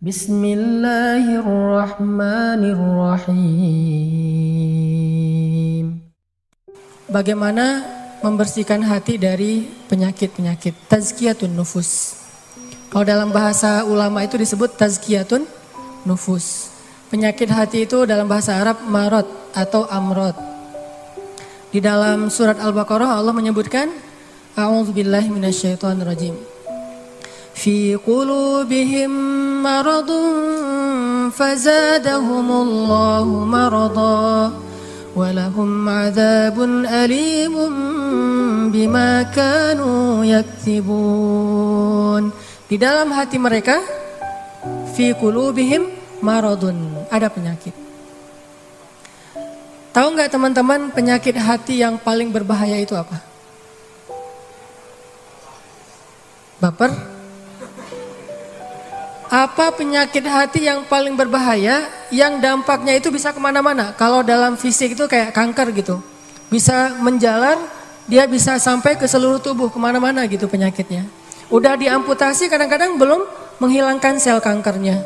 Bismillahirrahmanirrahim. Bagaimana membersihkan hati dari penyakit-penyakit? Tazkiyatun nufus. Kalau dalam bahasa ulama itu disebut tazkiyatun nufus. Penyakit hati itu dalam bahasa Arab marad atau amrod. Di dalam surat Al-Baqarah Allah menyebutkan A'udzubillahi minasyaitonirrajim. Fi qulubihim maradun fazadahumullahu marada walahum adzabun alimun bima kanu yaktibun. Di dalam hati mereka fi qulubihim maradun, ada penyakit. Tahu nggak teman-teman penyakit hati yang paling berbahaya itu apa? Baper? Apa penyakit hati yang paling berbahaya yang dampaknya itu bisa kemana-mana? Kalau dalam fisik itu kayak kanker gitu. Bisa menjalar, dia bisa sampai ke seluruh tubuh kemana-mana gitu penyakitnya. Udah diamputasi kadang-kadang belum menghilangkan sel kankernya.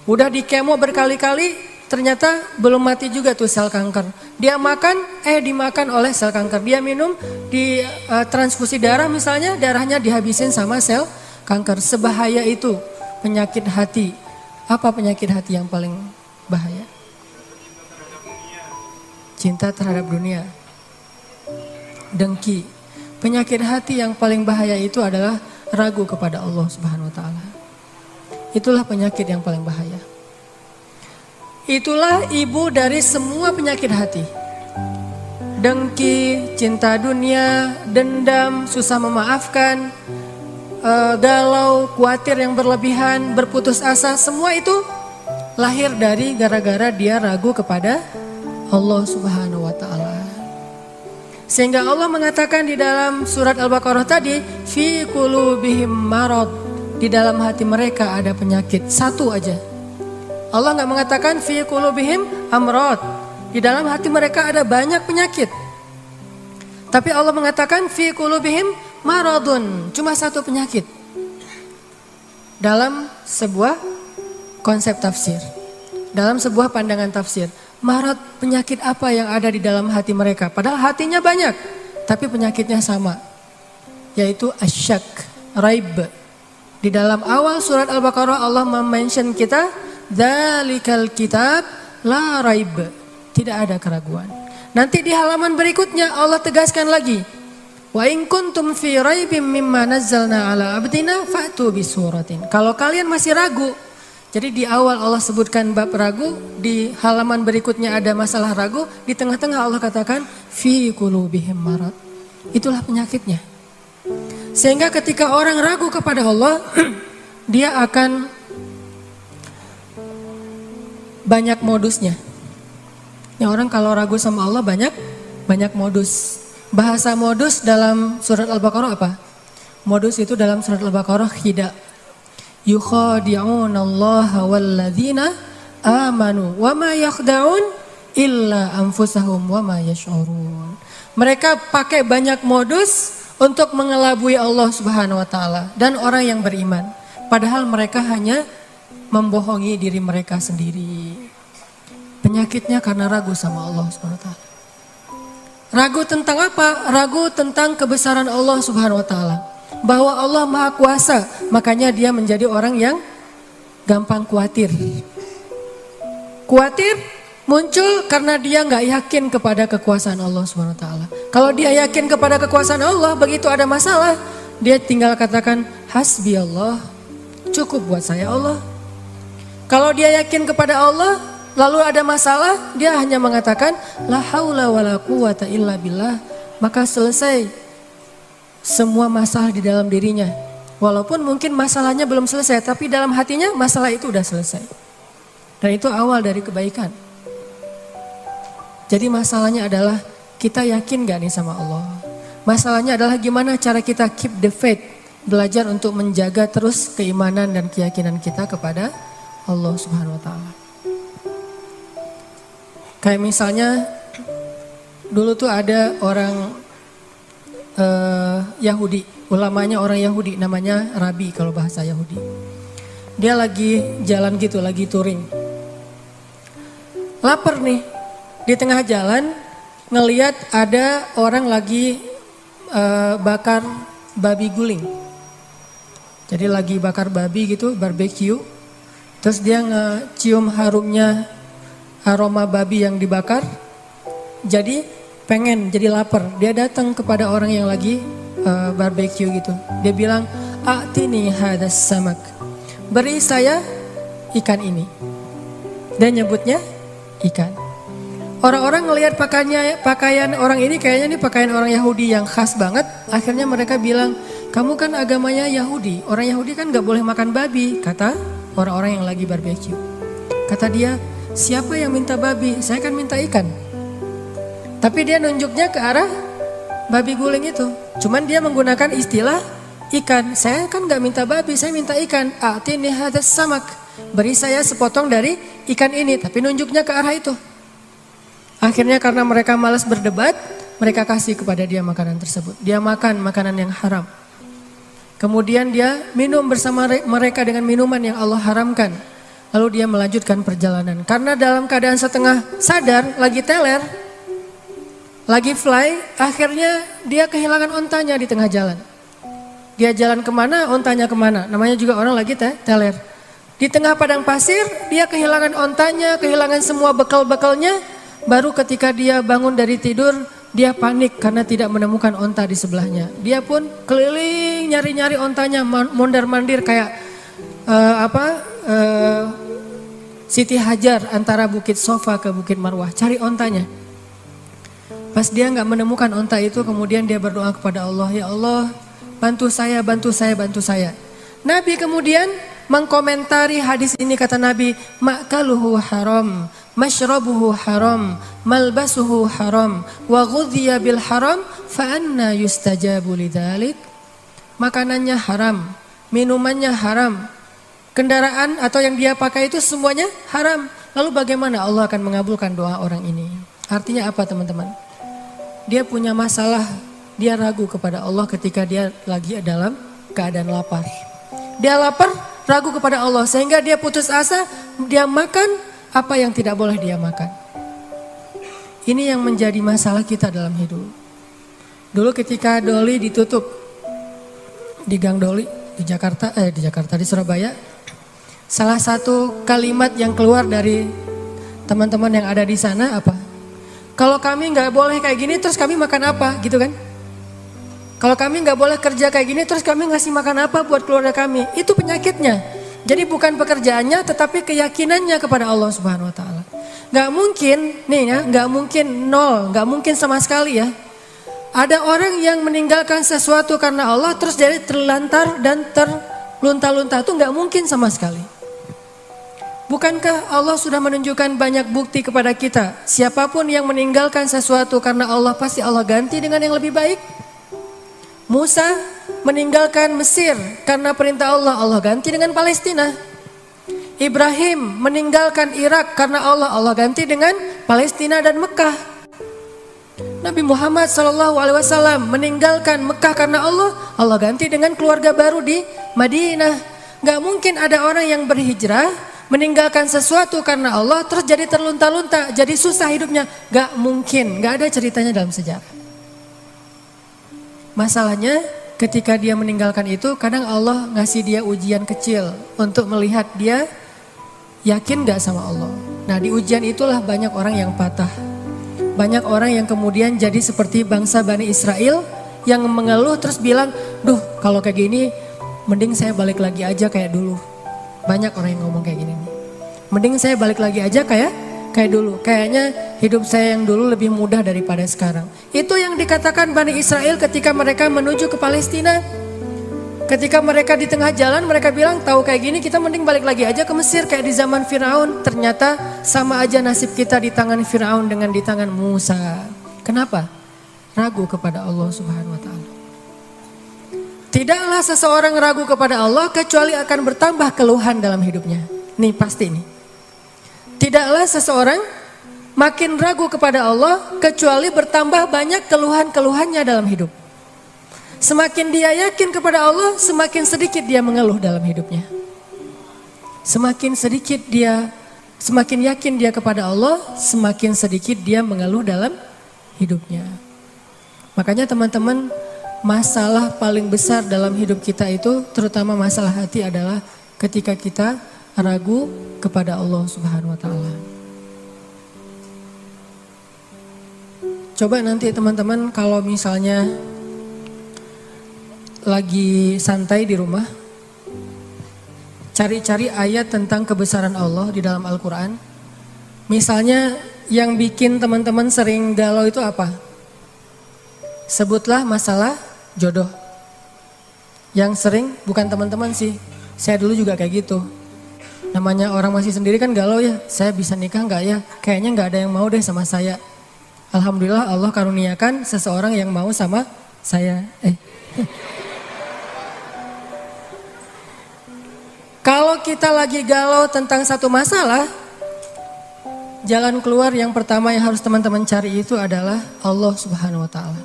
Udah di kemo berkali-kali ternyata belum mati juga tuh sel kanker. Dia makan, dimakan oleh sel kanker. Dia minum, di transfusi darah misalnya, darahnya dihabisin sama sel kanker. Sebahaya itu penyakit hati. Apa penyakit hati yang paling bahaya? Cinta terhadap dunia. Dengki. Penyakit hati yang paling bahaya itu adalah ragu kepada Allah Subhanahu wa taala. Itulah penyakit yang paling bahaya. Itulah ibu dari semua penyakit hati. Dengki, cinta dunia, dendam, susah memaafkan, galau, khawatir yang berlebihan, berputus asa, semua itu lahir dari gara-gara dia ragu kepada Allah Subhanahu wa taala. Sehingga Allah mengatakan di dalam surat Al-Baqarah tadi, fi qulubihim marad, di dalam hati mereka ada penyakit, satu aja. Allah enggak mengatakan fi qulubihim amrad, di dalam hati mereka ada banyak penyakit. Tapi Allah mengatakan fi qulubihim maradun, cuma satu penyakit. Dalam sebuah konsep tafsir, dalam sebuah pandangan tafsir, marad, penyakit apa yang ada di dalam hati mereka? Padahal hatinya banyak, tapi penyakitnya sama, yaitu asyak, raib. Di dalam awal surat Al-Baqarah Allah mention kita, dzalikal kitab la raib, tidak ada keraguan. Nanti di halaman berikutnya Allah tegaskan lagi, wa in kuntum fi raibim mimma nazzalna ala abdina fa'tu bisuratin. Kalau kalian masih ragu, jadi di awal Allah sebutkan bab ragu, di halaman berikutnya ada masalah ragu, di tengah-tengah Allah katakan fi qulubihim marad. Itulah penyakitnya. Sehingga ketika orang ragu kepada Allah, dia akan banyak modusnya. Ya, orang kalau ragu sama Allah banyak modus. Bahasa modus dalam surat Al-Baqarah apa? Modus itu dalam surat Al-Baqarah khida. Yukhadi'unallaha walladzina amanu wa ma yakhda'un illa anfusahum wa ma yash'urun. Mereka pakai banyak modus untuk mengelabui Allah Subhanahu wa taala dan orang yang beriman. Padahal mereka hanya membohongi diri mereka sendiri. Penyakitnya karena ragu sama Allah Subhanahu wa taala. Ragu tentang apa? Ragu tentang kebesaran Allah Subhanahu wa taala. Bahwa Allah Maha Kuasa, makanya dia menjadi orang yang gampang khawatir. Khawatir muncul karena dia nggak yakin kepada kekuasaan Allah Subhanahu wa taala. Kalau dia yakin kepada kekuasaan Allah, begitu ada masalah, dia tinggal katakan hasbi Allah, cukup buat saya Allah. Kalau dia yakin kepada Allah, lalu ada masalah, dia hanya mengatakan la haula wala quwata illa billah, maka selesai semua masalah di dalam dirinya. Walaupun mungkin masalahnya belum selesai, tapi dalam hatinya masalah itu udah selesai. Dan itu awal dari kebaikan. Jadi masalahnya adalah kita yakin gak nih sama Allah? Masalahnya adalah gimana cara kita keep the faith, belajar untuk menjaga terus keimanan dan keyakinan kita kepada Allah Subhanahu wa taala. Kayak misalnya dulu tuh ada orang Yahudi, ulamanya orang Yahudi, namanya Rabi kalau bahasa Yahudi. Dia lagi jalan gitu, lagi touring. Lapar nih, di tengah jalan ngeliat ada orang lagi bakar babi guling. Jadi lagi bakar babi gitu, barbecue. Terus dia ngecium harumnya, aroma babi yang dibakar. Jadi pengen, jadi lapar. Dia datang kepada orang yang lagi barbecue gitu. Dia bilang, "A'tini hadas samak." Beri saya ikan ini. Dia nyebutnya ikan. Orang-orang ngelihat pakaian orang ini, kayaknya ini pakaian orang Yahudi yang khas banget. Akhirnya mereka bilang, "Kamu kan agamanya Yahudi. Orang Yahudi kan gak boleh makan babi," kata orang-orang yang lagi barbecue. Kata dia, "Siapa yang minta babi? Saya kan minta ikan." Tapi dia nunjuknya ke arah babi guling itu. Cuman dia menggunakan istilah ikan. Saya kan gak minta babi, saya minta ikan. "A'tini hadas samak." Beri saya sepotong dari ikan ini, tapi nunjuknya ke arah itu. Akhirnya karena mereka malas berdebat, mereka kasih kepada dia makanan tersebut. Dia makan makanan yang haram. Kemudian dia minum bersama mereka dengan minuman yang Allah haramkan. Lalu dia melanjutkan perjalanan. Karena dalam keadaan setengah sadar, lagi teler, lagi fly, akhirnya dia kehilangan ontanya di tengah jalan. Dia jalan kemana, ontanya kemana. Namanya juga orang lagi teler. Di tengah padang pasir, dia kehilangan ontanya, kehilangan semua bekal-bekalnya. Baru ketika dia bangun dari tidur, dia panik karena tidak menemukan onta di sebelahnya. Dia pun keliling nyari-nyari ontanya, mondar-mandir kayak Siti Hajar antara Bukit Sofa ke Bukit Marwah, cari ontanya. Pas dia nggak menemukan onta itu, kemudian dia berdoa kepada Allah, "Ya Allah, bantu saya, bantu saya, bantu saya." Nabi kemudian mengkomentari hadis ini, kata Nabi, "Ma'kaluhu haram, mashrabuhu haram, malbasuhu haram, wa ghudhiya bil haram, fa anna yustajabu lidzalik." Makanannya haram, minumannya haram, kendaraan atau yang dia pakai itu semuanya haram. Lalu bagaimana Allah akan mengabulkan doa orang ini? Artinya apa, teman-teman? Dia punya masalah, dia ragu kepada Allah ketika dia lagi dalam keadaan lapar. Dia lapar, ragu kepada Allah, sehingga dia putus asa, dia makan apa yang tidak boleh dia makan. Ini yang menjadi masalah kita dalam hidup. Dulu ketika Doli ditutup di Gang Doli di Jakarta, di Surabaya, salah satu kalimat yang keluar dari teman-teman yang ada di sana apa? "Kalau kami nggak boleh kayak gini, terus kami makan apa?" Gitu kan? "Kalau kami nggak boleh kerja kayak gini, terus kami ngasih makan apa buat keluarga kami?" Itu penyakitnya. Jadi bukan pekerjaannya, tetapi keyakinannya kepada Allah Subhanahu Wa Taala. Nggak mungkin, nih ya, nggak mungkin nol, nggak mungkin sama sekali ya. Ada orang yang meninggalkan sesuatu karena Allah, terus jadi terlantar dan terlunta-lunta, itu nggak mungkin sama sekali. Bukankah Allah sudah menunjukkan banyak bukti kepada kita? Siapapun yang meninggalkan sesuatu karena Allah, pasti Allah ganti dengan yang lebih baik. Musa meninggalkan Mesir karena perintah Allah, Allah ganti dengan Palestina. Ibrahim meninggalkan Irak karena Allah, Allah ganti dengan Palestina dan Mekah. Nabi Muhammad SAW meninggalkan Mekah karena Allah, Allah ganti dengan keluarga baru di Madinah. Gak mungkin ada orang yang berhijrah meninggalkan sesuatu karena Allah terus jadi terlunta-lunta, jadi susah hidupnya. Gak mungkin, gak ada ceritanya dalam sejarah. Masalahnya ketika dia meninggalkan itu, kadang Allah ngasih dia ujian kecil untuk melihat dia yakin gak sama Allah. Nah, di ujian itulah banyak orang yang patah. Banyak orang yang kemudian jadi seperti bangsa Bani Israel yang mengeluh terus bilang, "Duh, kalau kayak gini mending saya balik lagi aja kayak dulu." Banyak orang yang ngomong kayak gini nih. "Mending saya balik lagi aja kayak dulu. Kayaknya hidup saya yang dulu lebih mudah daripada sekarang." Itu yang dikatakan Bani Israel ketika mereka menuju ke Palestina. Ketika mereka di tengah jalan, mereka bilang, "Tahu kayak gini kita mending balik lagi aja ke Mesir kayak di zaman Firaun." Ternyata sama aja nasib kita di tangan Firaun dengan di tangan Musa. Kenapa? Ragu kepada Allah Subhanahu Wa Taala. Tidaklah seseorang ragu kepada Allah kecuali akan bertambah keluhan dalam hidupnya. Nih pasti nih. Tidaklah seseorang makin ragu kepada Allah kecuali bertambah banyak keluhan-keluhannya dalam hidup. Semakin dia yakin kepada Allah, semakin sedikit dia mengeluh dalam hidupnya. Semakin sedikit dia, semakin yakin dia kepada Allah, semakin sedikit dia mengeluh dalam hidupnya. Makanya teman-teman, masalah paling besar dalam hidup kita itu, terutama masalah hati adalah ketika kita ragu kepada Allah Subhanahu wa Ta'ala. Coba nanti teman-teman kalau misalnya lagi santai di rumah, cari-cari ayat tentang kebesaran Allah di dalam Al-Quran. Misalnya yang bikin teman-teman sering galau itu apa? Sebutlah masalah jodoh. Yang sering bukan teman-teman sih, saya dulu juga kayak gitu. Namanya orang masih sendiri kan galau ya, saya bisa nikah nggak ya? Kayaknya nggak ada yang mau deh sama saya. Alhamdulillah Allah karuniakan seseorang yang mau sama saya. Kalau kita lagi galau tentang satu masalah, jalan keluar yang pertama yang harus teman-teman cari itu adalah Allah Subhanahu wa Ta'ala.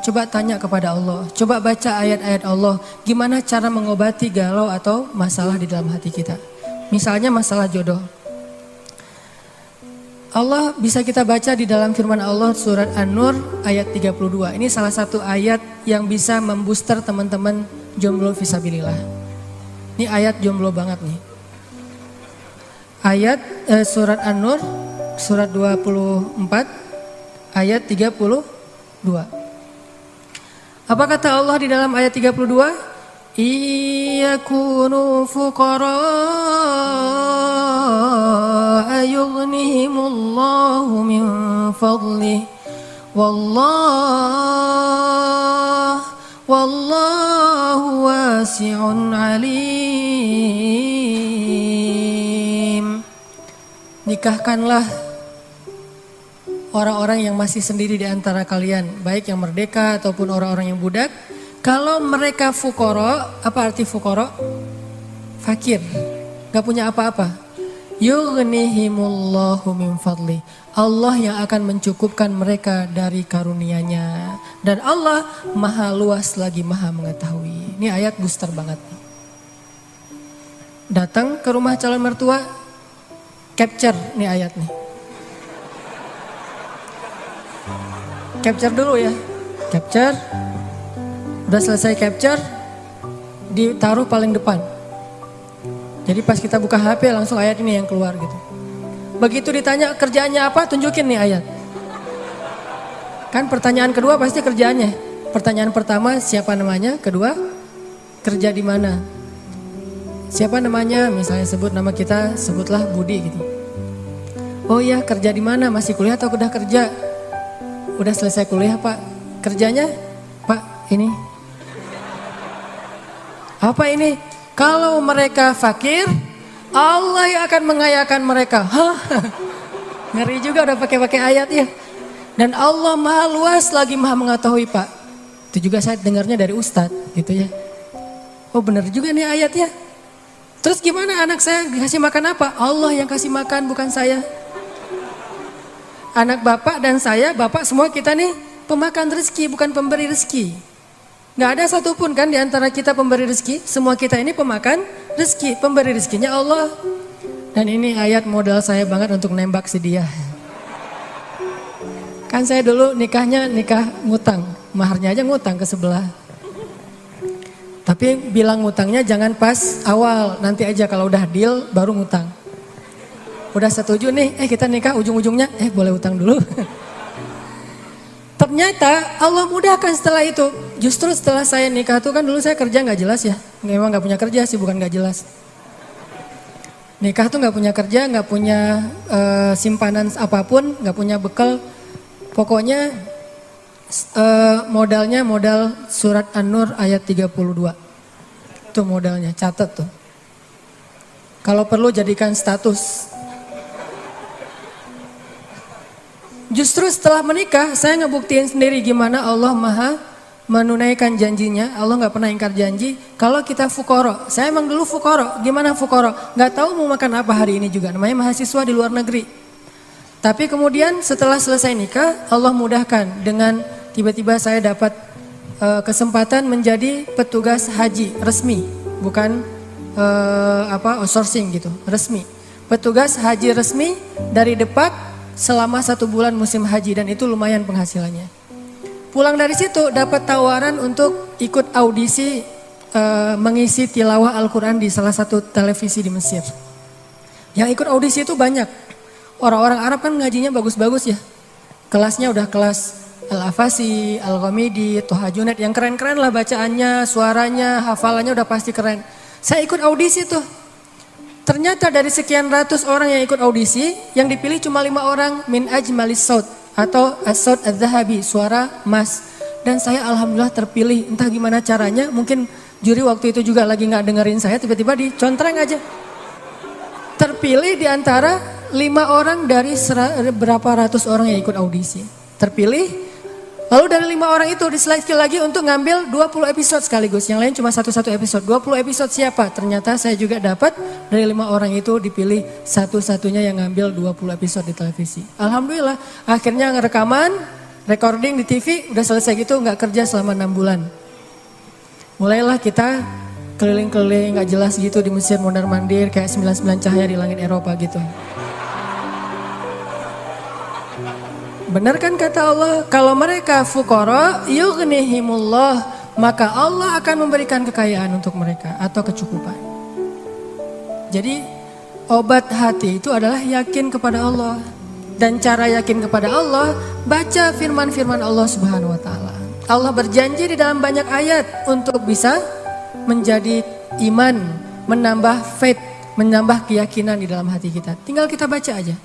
Coba tanya kepada Allah, coba baca ayat-ayat Allah, gimana cara mengobati galau atau masalah di dalam hati kita. Misalnya masalah jodoh. Allah bisa kita baca di dalam firman Allah surat An-Nur ayat 32. Ini salah satu ayat yang bisa membooster teman-teman jomblo fisabilillah. Ini ayat jomblo banget nih. Ayat surat An-Nur surat 24 ayat 32. Apa kata Allah di dalam ayat 32? Iyakunu fuqara yughnihimullahu min fadlih wallahu wasi'un alim. Nikahkanlah orang-orang yang masih sendiri di antara kalian, baik yang merdeka ataupun orang-orang yang budak. Kalau mereka fukoro, apa arti fukoro? Fakir, gak punya apa-apa. Yughnihimullahu min fadli. Allah yang akan mencukupkan mereka dari karunia-Nya. Dan Allah maha luas lagi maha mengetahui. Ini ayat booster banget. Datang ke rumah calon mertua, capture nih ayat nih. Capture dulu ya, capture. Udah selesai capture, ditaruh paling depan. Jadi pas kita buka HP langsung ayat ini yang keluar gitu. Begitu ditanya kerjaannya apa, tunjukin nih ayat. Kan pertanyaan kedua pasti kerjaannya. Pertanyaan pertama siapa namanya, kedua kerja di mana. Siapa namanya, misalnya sebut nama kita, sebutlah Budi gitu. Oh iya, kerja di mana, masih kuliah atau udah kerja? Udah selesai kuliah Pak. Kerjanya Pak ini. Apa ini? Kalau mereka fakir, Allah yang akan mengayakan mereka. Hah? Ngeri juga udah pakai ayat ya. Dan Allah maha luas lagi maha mengetahui Pak. Itu juga saya dengarnya dari Ustadz gitu ya. Oh benar juga nih ayatnya. Terus gimana anak saya dikasih makan apa? Allah yang kasih makan bukan saya. Anak bapak dan saya, bapak semua kita nih pemakan rezeki bukan pemberi rezeki. Gak ada satupun kan di antara kita pemberi rezeki. Semua kita ini pemakan rezeki. Pemberi rezekinya Allah. Dan ini ayat modal saya banget untuk nembak si dia. Kan saya dulu nikahnya nikah ngutang. Maharnya aja ngutang ke sebelah. Tapi bilang ngutangnya jangan pas awal. Nanti aja kalau udah deal baru ngutang. Udah setuju nih, kita nikah ujung-ujungnya, boleh utang dulu. Ternyata Allah mudahkan setelah itu. Justru setelah saya nikah tuh kan dulu saya kerja gak jelas ya. Memang gak punya kerja sih, bukan gak jelas. Nikah tuh gak punya kerja, gak punya simpanan apapun, gak punya bekal. Pokoknya modalnya modal surat An-Nur ayat 32. Itu modalnya, catat tuh. Kalau perlu jadikan status. Justru setelah menikah saya ngebuktiin sendiri gimana Allah maha menunaikan janjinya. Allah gak pernah ingkar janji. Kalau kita fukoro, saya emang dulu fukoro. Gimana fukoro? Gak tahu mau makan apa hari ini juga. Namanya mahasiswa di luar negeri. Tapi kemudian setelah selesai nikah Allah mudahkan dengan tiba-tiba saya dapat kesempatan menjadi petugas haji resmi. Bukan outsourcing gitu, resmi. Petugas haji resmi dari Depak selama 1 bulan musim haji, dan itu lumayan penghasilannya. Pulang dari situ dapat tawaran untuk ikut audisi mengisi tilawah Al-Quran di salah satu televisi di Mesir. Yang ikut audisi itu banyak. Orang-orang Arab kan ngajinya bagus-bagus ya. Kelasnya udah kelas Al-Afasi, Al-Ghamidi, Toha Junaid, yang keren-keren lah bacaannya, suaranya, hafalannya udah pasti keren. Saya ikut audisi tuh. Ternyata dari sekian ratus orang yang ikut audisi, yang dipilih cuma 5 orang min ajmalis saut atau as-saut adz-dzahabi, suara emas. Dan saya alhamdulillah terpilih, entah gimana caranya, mungkin juri waktu itu juga lagi nggak dengerin saya, tiba-tiba dicontreng aja. Terpilih di antara 5 orang dari berapa ratus orang yang ikut audisi. Terpilih. Lalu dari 5 orang itu diseleksi lagi untuk ngambil 20 episode sekaligus. Yang lain cuma satu-satu episode. 20 episode siapa? Ternyata saya juga dapat dari 5 orang itu dipilih satu-satunya yang ngambil 20 episode di televisi. Alhamdulillah akhirnya ngerekaman, recording di TV udah selesai gitu, nggak kerja selama 6 bulan. Mulailah kita keliling-keliling gak jelas gitu di Mesir mondar-mandir kayak 99 cahaya di langit Eropa gitu. Benar kan kata Allah, kalau mereka fuqara yughnihimullah, maka Allah akan memberikan kekayaan untuk mereka atau kecukupan. Jadi obat hati itu adalah yakin kepada Allah. Dan cara yakin kepada Allah, baca firman-firman Allah Subhanahu wa taala. Allah berjanji di dalam banyak ayat untuk bisa menjadi iman, menambah faith, menambah keyakinan di dalam hati kita. Tinggal kita baca aja.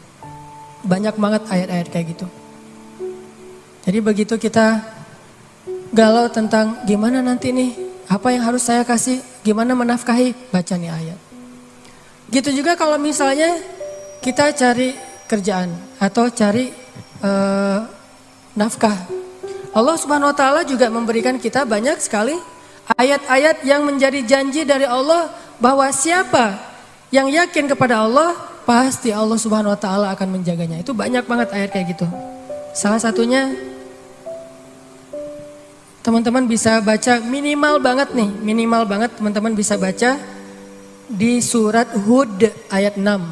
Banyak banget ayat-ayat kayak gitu. Jadi begitu kita galau tentang gimana nanti nih, apa yang harus saya kasih, gimana menafkahi, baca nih ayat. Gitu juga kalau misalnya kita cari kerjaan atau cari nafkah. Allah Subhanahu wa taala juga memberikan kita banyak sekali ayat-ayat yang menjadi janji dari Allah bahwa siapa yang yakin kepada Allah, pasti Allah Subhanahu wa taala akan menjaganya. Itu banyak banget ayat kayak gitu. Salah satunya teman-teman bisa baca minimal banget nih, minimal banget teman-teman bisa baca di surat Hud ayat 6.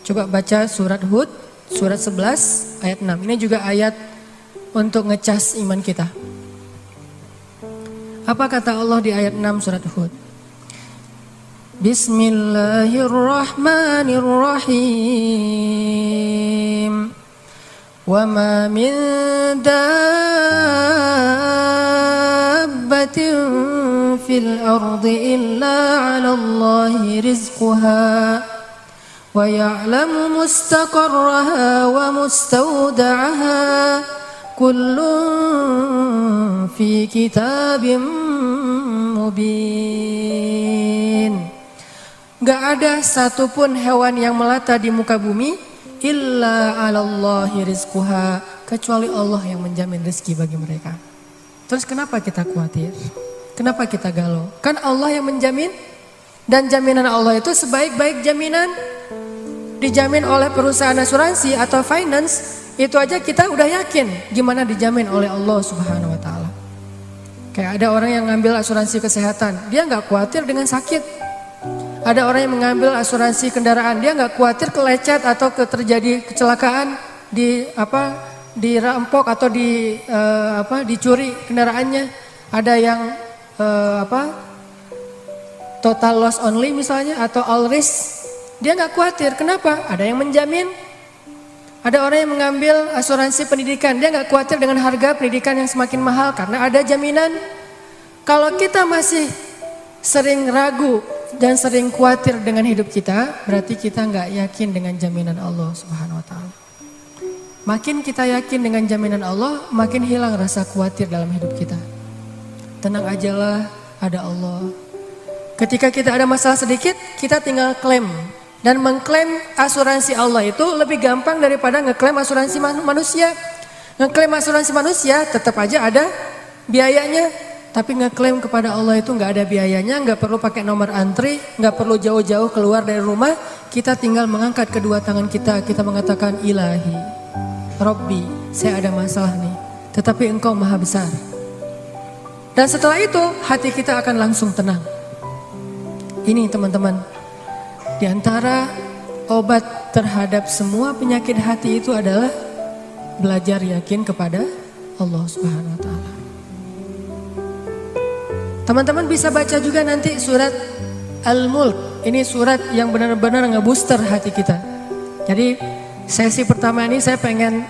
Coba baca surat Hud, surat 11 ayat 6. Ini juga ayat untuk ngecas iman kita. Apa kata Allah di ayat 6 surat Hud? Bismillahirrahmanirrahim. Wa ma min dabbatin fil ardi illa 'ala Allahi rizquha wa ya'lamu mustaqarraha wa mustawda'aha kullun fi kitabim mubin. Gak ada satupun hewan yang melata di muka bumi illa 'alallahi rizquha, kecuali Allah yang menjamin rezeki bagi mereka. Terus kenapa kita khawatir? Kenapa kita galau? Kan Allah yang menjamin, dan jaminan Allah itu sebaik-baik jaminan dijamin oleh perusahaan asuransi atau finance. Itu aja kita udah yakin gimana dijamin oleh Allah Subhanahu wa taala. Kayak ada orang yang ngambil asuransi kesehatan, dia nggak khawatir dengan sakit. Ada orang yang mengambil asuransi kendaraan, dia nggak khawatir kelecet atau terjadi kecelakaan, dirampok atau dicuri kendaraannya. Ada yang total loss only misalnya atau all risk, dia nggak khawatir. Kenapa? Ada yang menjamin. Ada orang yang mengambil asuransi pendidikan, dia nggak khawatir dengan harga pendidikan yang semakin mahal karena ada jaminan. Kalau kita masih sering ragu dan sering khawatir dengan hidup kita, berarti kita nggak yakin dengan jaminan Allah Subhanahu wa taala. Makin kita yakin dengan jaminan Allah, makin hilang rasa khawatir dalam hidup kita. Tenang ajalah, ada Allah. Ketika kita ada masalah sedikit, kita tinggal klaim. Dan mengklaim asuransi Allah itu lebih gampang daripada ngeklaim asuransi manusia. Ngeklaim asuransi manusia tetap aja ada biayanya. Tapi ngeklaim kepada Allah itu nggak ada biayanya, nggak perlu pakai nomor antri, nggak perlu jauh-jauh keluar dari rumah. Kita tinggal mengangkat kedua tangan kita mengatakan Ilahi, Robbi, saya ada masalah nih. Tetapi Engkau Maha Besar. Dan setelah itu hati kita akan langsung tenang. Ini teman-teman, di antara obat terhadap semua penyakit hati itu adalah belajar yakin kepada Allah Subhanahu wa taala. Teman-teman bisa baca juga nanti surat Al-Mulk. Ini surat yang benar-benar ngebooster hati kita. Jadi sesi pertama ini saya pengen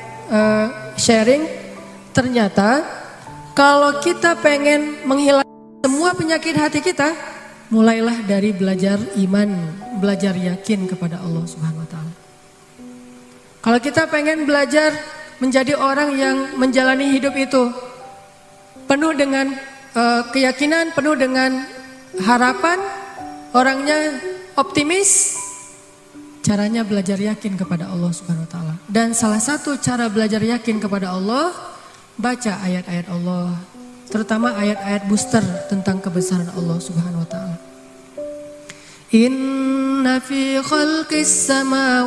sharing, ternyata kalau kita pengen menghilangkan semua penyakit hati kita, mulailah dari belajar iman, belajar yakin kepada Allah Subhanahu wa taala. Kalau kita pengen belajar menjadi orang yang menjalani hidup itu penuh dengan keyakinan, penuh dengan harapan, orangnya optimis, caranya belajar yakin kepada Allah Subhanahu wa taala. Dan salah satu cara belajar yakin kepada Allah, baca ayat-ayat Allah, terutama ayat-ayat booster tentang kebesaran Allah Subhanahu wa taala. Inna fi khalqis samawat,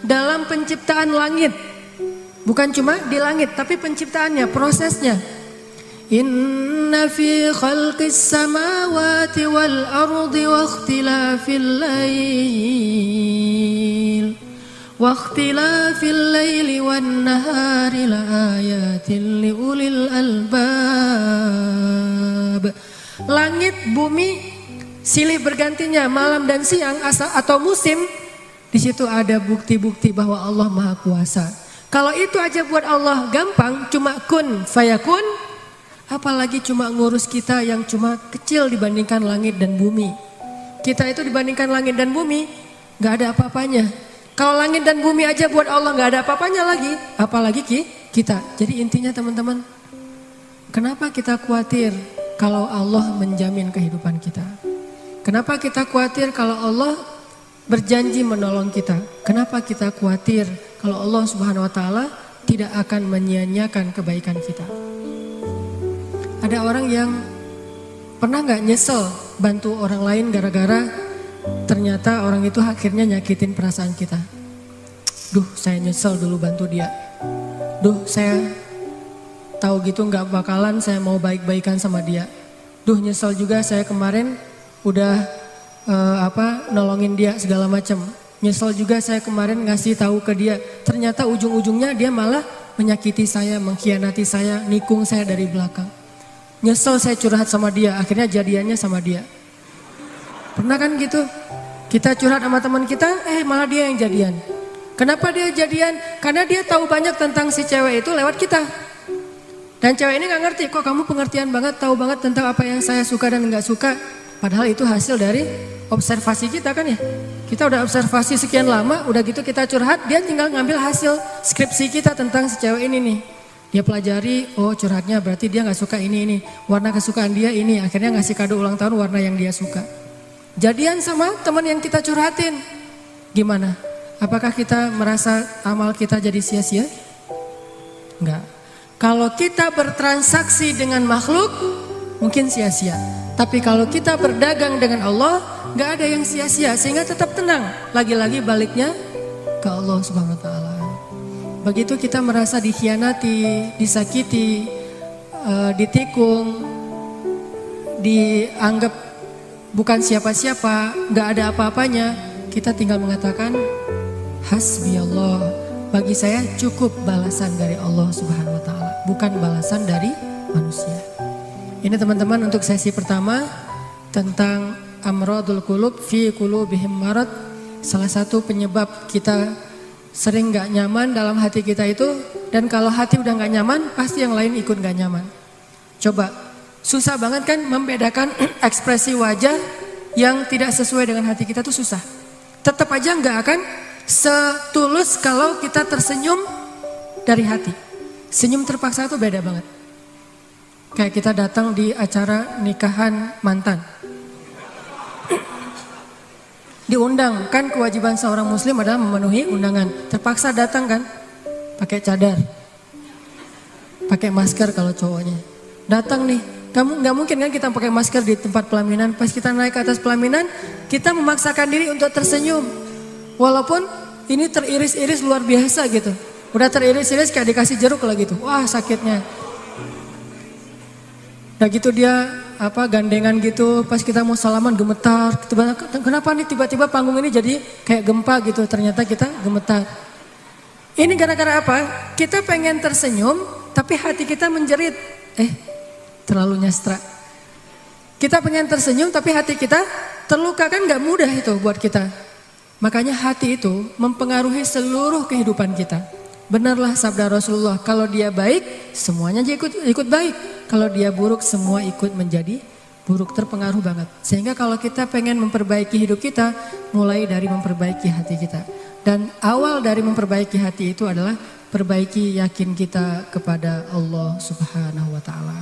dalam penciptaan langit, bukan cuma di langit tapi penciptaannya, prosesnya. Inna fi khalqis samawati wal ardi wa ikhtilafil laili wan nahari la ayatin li ulil albab. Langit, bumi, silih bergantinya malam dan siang atau musim, di situ ada bukti-bukti bahwa Allah Maha Kuasa. Kalau itu aja buat Allah gampang, cuma kun fayakun, apalagi cuma ngurus kita yang cuma kecil dibandingkan langit dan bumi. Kita itu dibandingkan langit dan bumi gak ada apa-apanya. Kalau langit dan bumi aja buat Allah gak ada apa-apanya lagi, apalagi kita. Jadi intinya teman-teman, kenapa kita khawatir kalau Allah menjamin kehidupan kita? Kenapa kita khawatir kalau Allah berjanji menolong kita? Kenapa kita khawatir kalau Allah Subhanahu wa taala tidak akan menyia-nyiakan kebaikan kita? Ada orang yang pernah gak nyesel bantu orang lain gara-gara ternyata orang itu akhirnya nyakitin perasaan kita? Duh, saya nyesel dulu bantu dia. Duh, saya tahu gitu gak bakalan saya mau baik-baikan sama dia. Duh, nyesel juga saya kemarin udah nolongin dia segala macam. Nyesel juga saya kemarin ngasih tahu ke dia. Ternyata ujung-ujungnya dia malah menyakiti saya, mengkhianati saya, nikung saya dari belakang. Nyesel saya curhat sama dia, akhirnya jadiannya sama dia. Pernah kan gitu? Kita curhat sama teman kita, malah dia yang jadian. Kenapa dia jadian? Karena dia tahu banyak tentang si cewek itu lewat kita. Dan cewek ini gak ngerti, kok kamu pengertian banget, tahu banget tentang apa yang saya suka dan gak suka. Padahal itu hasil dari observasi kita kan ya. Kita udah observasi sekian lama, udah gitu kita curhat, dia tinggal ngambil hasil skripsi kita tentang si cewek ini nih. Dia pelajari, oh curhatnya berarti dia gak suka ini. Warna kesukaan dia ini, akhirnya ngasih kado ulang tahun warna yang dia suka. Jadian sama teman yang kita curhatin. Gimana? Apakah kita merasa amal kita jadi sia-sia? Enggak. Kalau kita bertransaksi dengan makhluk, mungkin sia-sia. Tapi kalau kita berdagang dengan Allah, enggak ada yang sia-sia, sehingga tetap tenang. Lagi-lagi baliknya ke Allah Subhanahu wa taala. Begitu kita merasa dikhianati, disakiti, ditikung, dianggap bukan siapa-siapa, enggak ada apa-apanya, kita tinggal mengatakan hasbi Allah. Bagi saya cukup balasan dari Allah Subhanahu wa taala, bukan balasan dari manusia. Ini teman-teman untuk sesi pertama tentang amradul qulub fi qulubihim marad. Salah satu penyebab kita sering gak nyaman dalam hati kita itu, dan kalau hati udah gak nyaman pasti yang lain ikut gak nyaman. Coba, susah banget kan membedakan ekspresi wajah yang tidak sesuai dengan hati kita tuh susah. Tetap aja gak akan setulus kalau kita tersenyum dari hati. Senyum terpaksa itu beda banget. Kayak kita datang di acara nikahan mantan. Diundang, kan kewajiban seorang muslim adalah memenuhi undangan. Terpaksa datang kan, pakai cadar, pakai masker kalau cowoknya. Datang nih, kamu nggak mungkin kan kita pakai masker di tempat pelaminan. Pas kita naik ke atas pelaminan, kita memaksakan diri untuk tersenyum. Walaupun ini teriris-iris luar biasa gitu. Udah teriris-iris kayak dikasih jeruk lah gitu. Wah sakitnya. Udah gitu dia gandengan gitu, pas kita mau salaman gemetar. Kenapa nih tiba-tiba panggung ini jadi kayak gempa gitu, ternyata kita gemetar. Ini gara-gara apa? Kita pengen tersenyum tapi hati kita menjerit. Terlalu nyastra. Kita pengen tersenyum tapi hati kita terluka, kan gak mudah itu buat kita. Makanya hati itu mempengaruhi seluruh kehidupan kita. Benarlah sabda Rasulullah, kalau dia baik semuanya ikut baik. Kalau dia buruk semua ikut menjadi buruk, terpengaruh banget. Sehingga kalau kita pengen memperbaiki hidup kita, mulai dari memperbaiki hati kita. Dan awal dari memperbaiki hati itu adalah perbaiki yakin kita kepada Allah Subhanahu wa Ta'ala.